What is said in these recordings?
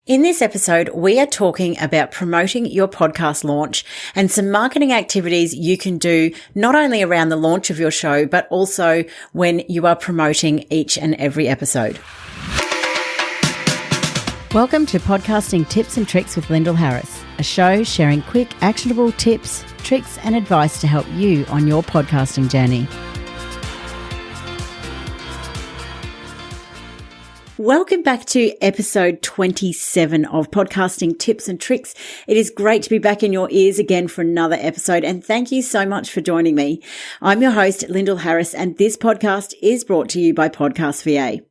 In this episode, we are talking about promoting your podcast launch and some marketing activities you can do not only around the launch of your show, but also when you are promoting each and every episode. Welcome to Podcasting Tips and Tricks with Lyndall Harris, a show sharing quick, actionable tips, tricks, and advice to help you on your podcasting journey. Welcome back to episode 27 of Podcasting Tips and Tricks. It is great to be back in your ears again for another episode, and thank you so much for joining me. I'm your host, Lyndall Harris, and this podcast is brought to you by Podcast VA.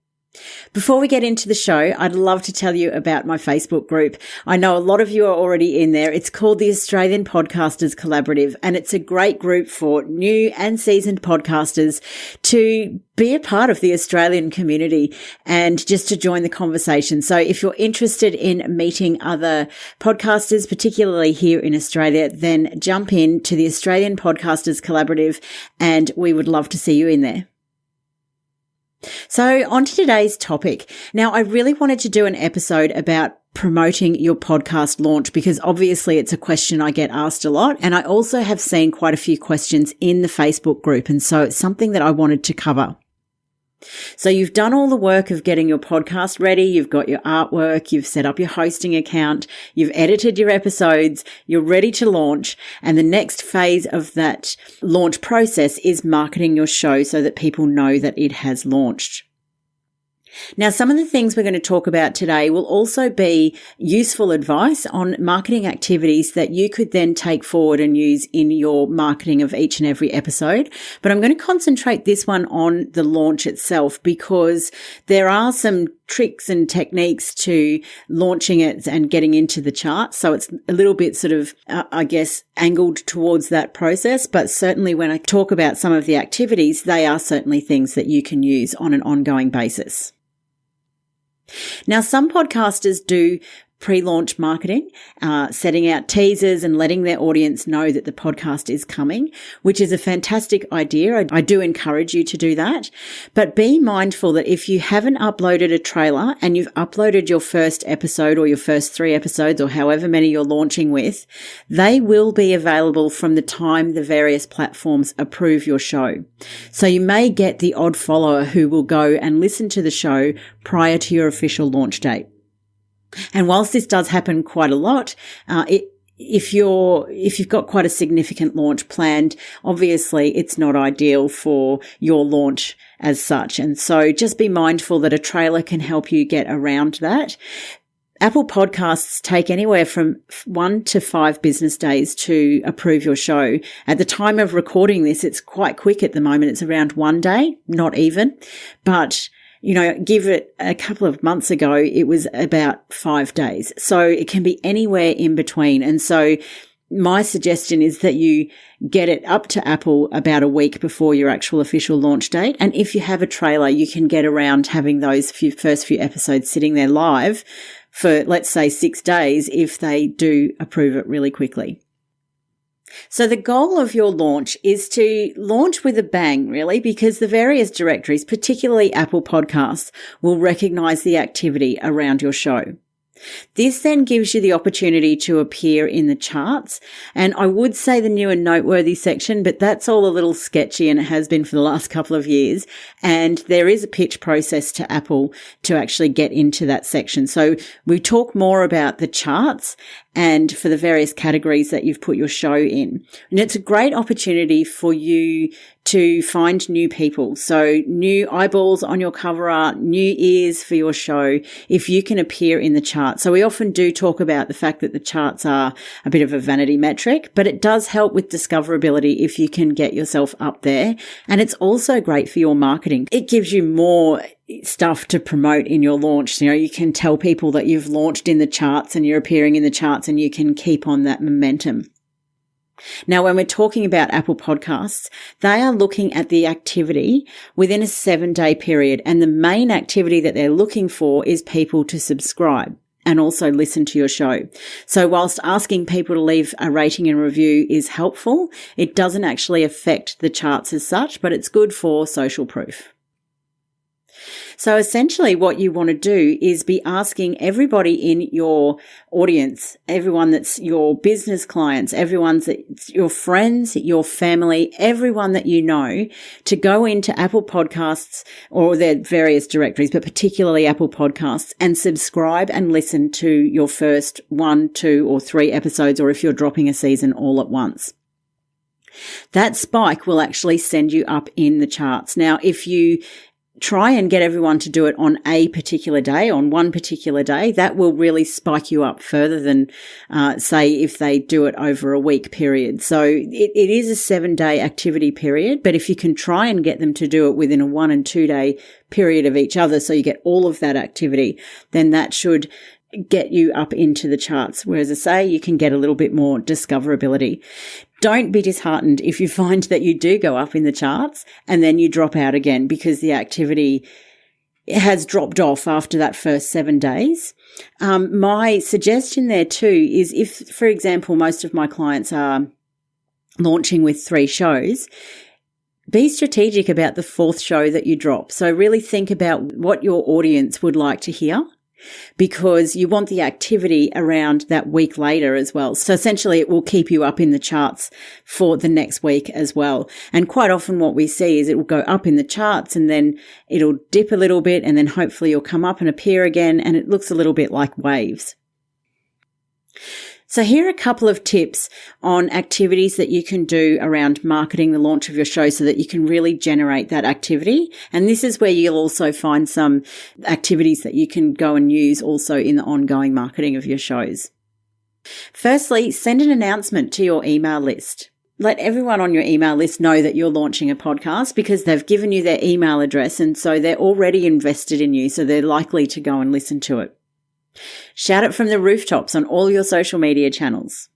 Before we get into the show, I'd love to tell you about my Facebook group. I know a lot of you are already in there. It's called the Australian Podcasters Collaborative, and it's a great group for new and seasoned podcasters to be a part of the Australian community and just to join the conversation. So if you're interested in meeting other podcasters, particularly here in Australia, then jump in to the Australian Podcasters Collaborative, and we would love to see you in there. So on to today's topic. Now, I really wanted to do an episode about promoting your podcast launch because obviously it's a question I get asked a lot, and I also have seen quite a few questions in the Facebook group, and so it's something that I wanted to cover. So you've done all the work of getting your podcast ready, you've got your artwork, you've set up your hosting account, you've edited your episodes, you're ready to launch, and the next phase of that launch process is marketing your show so that people know that it has launched. Now, some of the things we're going to talk about today will also be useful advice on marketing activities that you could then take forward and use in your marketing of each and every episode. But I'm going to concentrate this one on the launch itself because there are some tricks and techniques to launching it and getting into the charts. So it's a little bit sort of, angled towards that process. But certainly when I talk about some of the activities, they are certainly things that you can use on an ongoing basis. Now, some podcasters do pre-launch marketing, setting out teasers and letting their audience know that the podcast is coming, which is a fantastic idea. I do encourage you to do that. But be mindful that if you haven't uploaded a trailer and you've uploaded your first episode or your first 3 episodes or however many you're launching with, they will be available from the time the various platforms approve your show. So you may get the odd follower who will go and listen to the show prior to your official launch date. And whilst this does happen quite a lot, if you've got quite a significant launch planned, obviously it's not ideal for your launch as such. And so just be mindful that a trailer can help you get around that. Apple Podcasts take anywhere from 1 to 5 business days to approve your show. At the time of recording this, it's quite quick at the moment. It's around 1 day, not even, but give it a couple of months ago, it was about 5 days. So it can be anywhere in between. And so my suggestion is that you get it up to Apple about a week before your actual official launch date. And if you have a trailer, you can get around having those first few episodes sitting there live for, let's say, 6 days if they do approve it really quickly. So the goal of your launch is to launch with a bang, really, because the various directories, particularly Apple Podcasts, will recognize the activity around your show. This then gives you the opportunity to appear in the charts. And I would say the new and noteworthy section, but that's all a little sketchy and it has been for the last couple of years. And there is a pitch process to Apple to actually get into that section. So we talk more about the charts and for the various categories that you've put your show in. And it's a great opportunity for you to find new people. So new eyeballs on your cover art, new ears for your show, if you can appear in the charts. So we often do talk about the fact that the charts are a bit of a vanity metric, but it does help with discoverability if you can get yourself up there. And it's also great for your marketing. It gives you more stuff to promote in your launch. You can tell people that you've launched in the charts and you're appearing in the charts and you can keep on that momentum. Now, when we're talking about Apple Podcasts, they are looking at the activity within a 7-day period. And the main activity that they're looking for is people to subscribe and also listen to your show. So whilst asking people to leave a rating and review is helpful, it doesn't actually affect the charts as such, but it's good for social proof. So essentially what you want to do is be asking everybody in your audience, everyone that's your business clients, everyone's your friends, your family, everyone that you know, to go into Apple Podcasts or their various directories, but particularly Apple Podcasts, and subscribe and listen to your first 1, 2, or 3 episodes, or if you're dropping a season all at once. That spike will actually send you up in the charts. Now, if you try and get everyone to do it on a particular day, on one particular day, that will really spike you up further than, say, if they do it over a week period. So it is a 7-day activity period, but if you can try and get them to do it within a 1 and 2 day period of each other, so you get all of that activity, then that should get you up into the charts. Whereas I say, you can get a little bit more discoverability. Don't be disheartened if you find that you do go up in the charts and then you drop out again because the activity has dropped off after that first 7 days. My suggestion there too is if, for example, most of my clients are launching with 3 shows, be strategic about the 4th show that you drop. So really think about what your audience would like to hear, because you want the activity around that week later as well. So essentially it will keep you up in the charts for the next week as well. And quite often what we see is it will go up in the charts and then it'll dip a little bit and then hopefully you'll come up and appear again, and it looks a little bit like waves. So here are a couple of tips on activities that you can do around marketing the launch of your show so that you can really generate that activity. And this is where you'll also find some activities that you can go and use also in the ongoing marketing of your shows. Firstly, send an announcement to your email list. Let everyone on your email list know that you're launching a podcast because they've given you their email address, and so they're already invested in you, so they're likely to go and listen to it. Shout it from the rooftops on all your social media channels.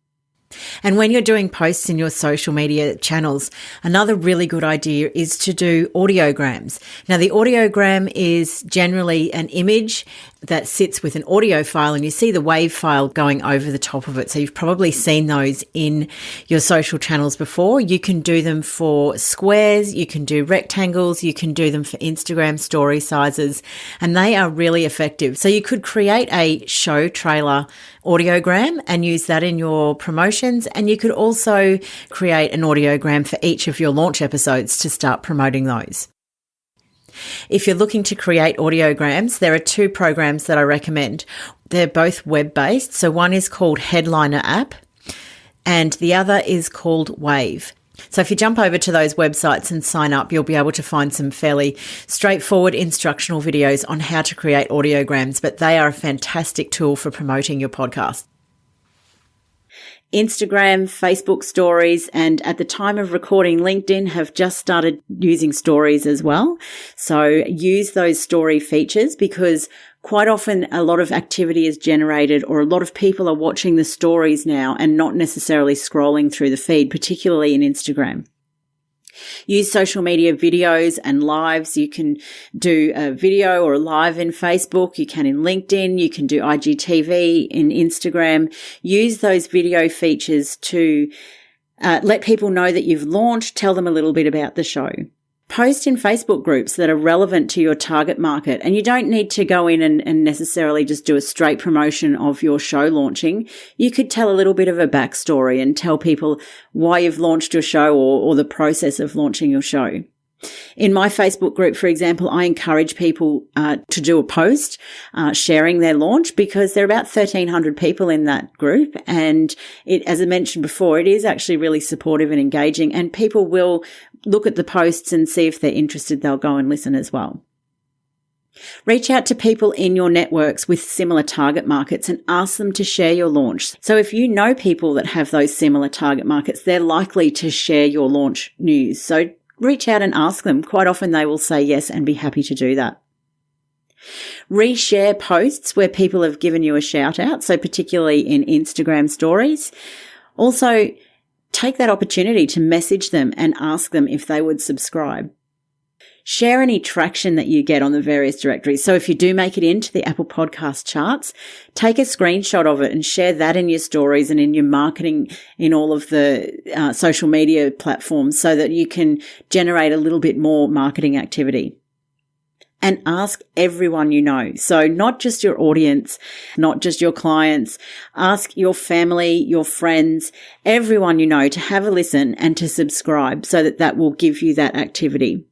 And when you're doing posts in your social media channels, another really good idea is to do audiograms. Now, the audiogram is generally an image that sits with an audio file, and you see the wave file going over the top of it. So you've probably seen those in your social channels before. You can do them for squares, you can do rectangles, you can do them for Instagram story sizes, and they are really effective. So you could create a show trailer audiogram and use that in your promotions, and you could also create an audiogram for each of your launch episodes to start promoting those. If you're looking to create audiograms, there are 2 programs that I recommend. They're both web-based. So one is called Headliner App and the other is called Wave. So if you jump over to those websites and sign up, you'll be able to find some fairly straightforward instructional videos on how to create audiograms, but they are a fantastic tool for promoting your podcast. Instagram, Facebook stories, and at the time of recording, LinkedIn have just started using stories as well. So use those story features because quite often a lot of activity is generated, or a lot of people are watching the stories now and not necessarily scrolling through the feed, particularly in Instagram. Use social media videos and lives. You can do a video or a live in Facebook. You can in LinkedIn. You can do IGTV in Instagram. Use those video features to let people know that you've launched. Tell them a little bit about the show. Post in Facebook groups that are relevant to your target market. And you don't need to go in and necessarily just do a straight promotion of your show launching. You could tell a little bit of a backstory and tell people why you've launched your show or the process of launching your show. In my Facebook group, for example, I encourage people to do a post sharing their launch because there are about 1,300 people in that group. And it, as I mentioned before, it is actually really supportive and engaging, and people will look at the posts and see if they're interested. They'll go and listen as well. Reach out to people in your networks with similar target markets and ask them to share your launch. So if you know people that have those similar target markets, they're likely to share your launch news. So reach out and ask them. Quite often they will say yes and be happy to do that. Reshare posts where people have given you a shout out, so particularly in Instagram stories. Also, take that opportunity to message them and ask them if they would subscribe. Share any traction that you get on the various directories. So if you do make it into the Apple Podcast charts, take a screenshot of it and share that in your stories and in your marketing in all of the social media platforms so that you can generate a little bit more marketing activity. and ask everyone you know. So not just your audience, not just your clients, ask your family, your friends, everyone you know to have a listen and to subscribe so that will give you that activity.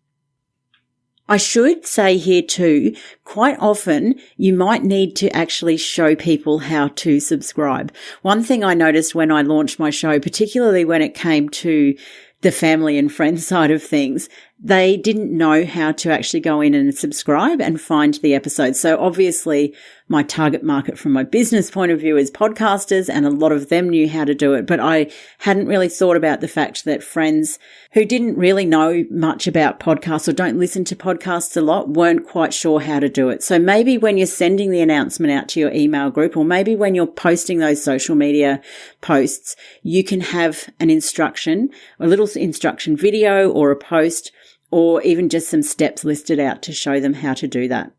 I should say here too, quite often you might need to actually show people how to subscribe. One thing I noticed when I launched my show, particularly when it came to the family and friends side of things, they didn't know how to actually go in and subscribe and find the episodes. So obviously my target market from my business point of view is podcasters, and a lot of them knew how to do it. But I hadn't really thought about the fact that friends who didn't really know much about podcasts or don't listen to podcasts a lot weren't quite sure how to do it. So maybe when you're sending the announcement out to your email group, or maybe when you're posting those social media posts, you can have an instruction, a little instruction video or a post, or even just some steps listed out to show them how to do that.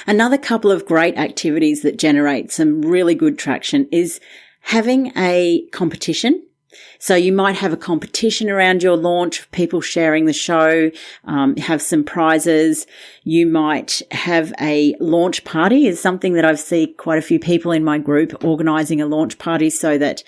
Another couple of great activities that generate some really good traction is having a competition. So you might have a competition around your launch, people sharing the show, have some prizes. You might have a launch party, is something that I've seen quite a few people in my group organising a launch party, so that,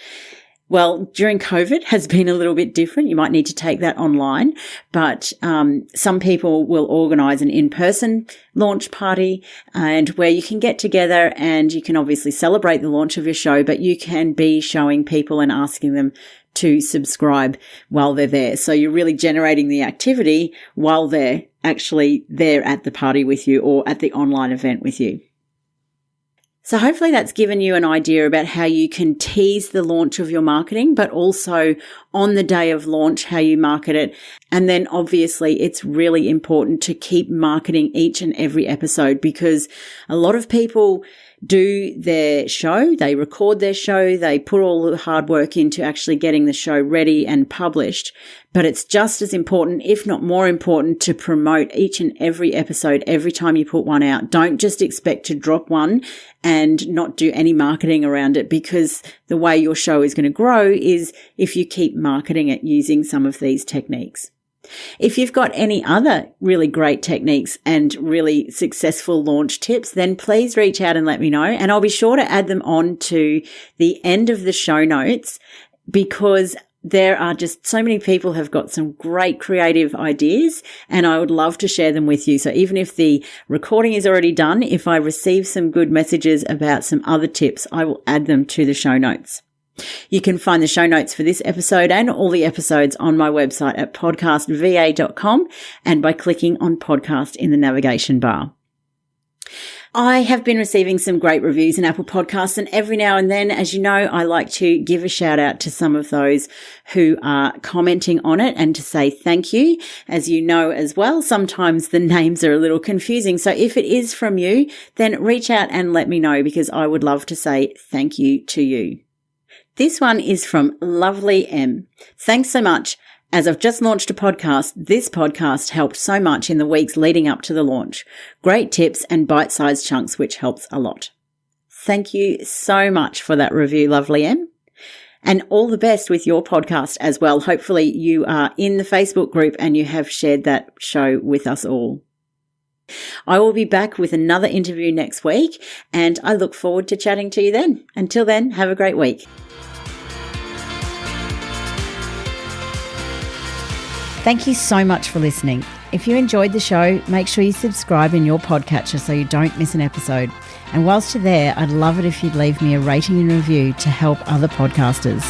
well, during COVID has been a little bit different. You might need to take that online, but some people will organise an in-person launch party, and where you can get together and you can obviously celebrate the launch of your show, but you can be showing people and asking them to subscribe while they're there. So you're really generating the activity while they're actually there at the party with you or at the online event with you. So hopefully that's given you an idea about how you can tease the launch of your marketing, but also on the day of launch, how you market it. And then obviously it's really important to keep marketing each and every episode, because a lot of people do their show, they record their show, they put all the hard work into actually getting the show ready and published. But it's just as important, if not more important, to promote each and every episode every time you put one out. Don't just expect to drop one and not do any marketing around it, because the way your show is going to grow is if you keep marketing it using some of these techniques. If you've got any other really great techniques and really successful launch tips, then please reach out and let me know. And I'll be sure to add them on to the end of the show notes, because there are just so many people have got some great creative ideas, and I would love to share them with you. So even if the recording is already done, if I receive some good messages about some other tips, I will add them to the show notes. You can find the show notes for this episode and all the episodes on my website at podcastva.com and by clicking on podcast in the navigation bar. I have been receiving some great reviews in Apple Podcasts, and every now and then, as you know, I like to give a shout out to some of those who are commenting on it and to say thank you. As you know as well, sometimes the names are a little confusing. So if it is from you, then reach out and let me know, because I would love to say thank you to you. This one is from Lovely M. Thanks so much. As I've just launched a podcast, this podcast helped so much in the weeks leading up to the launch. Great tips and bite-sized chunks, which helps a lot. Thank you so much for that review, Lovely M. And all the best with your podcast as well. Hopefully you are in the Facebook group and you have shared that show with us all. I will be back with another interview next week, and I look forward to chatting to you then. Until then, have a great week. Thank you so much for listening. If you enjoyed the show, make sure you subscribe in your podcatcher so you don't miss an episode. And whilst you're there, I'd love it if you'd leave me a rating and review to help other podcasters.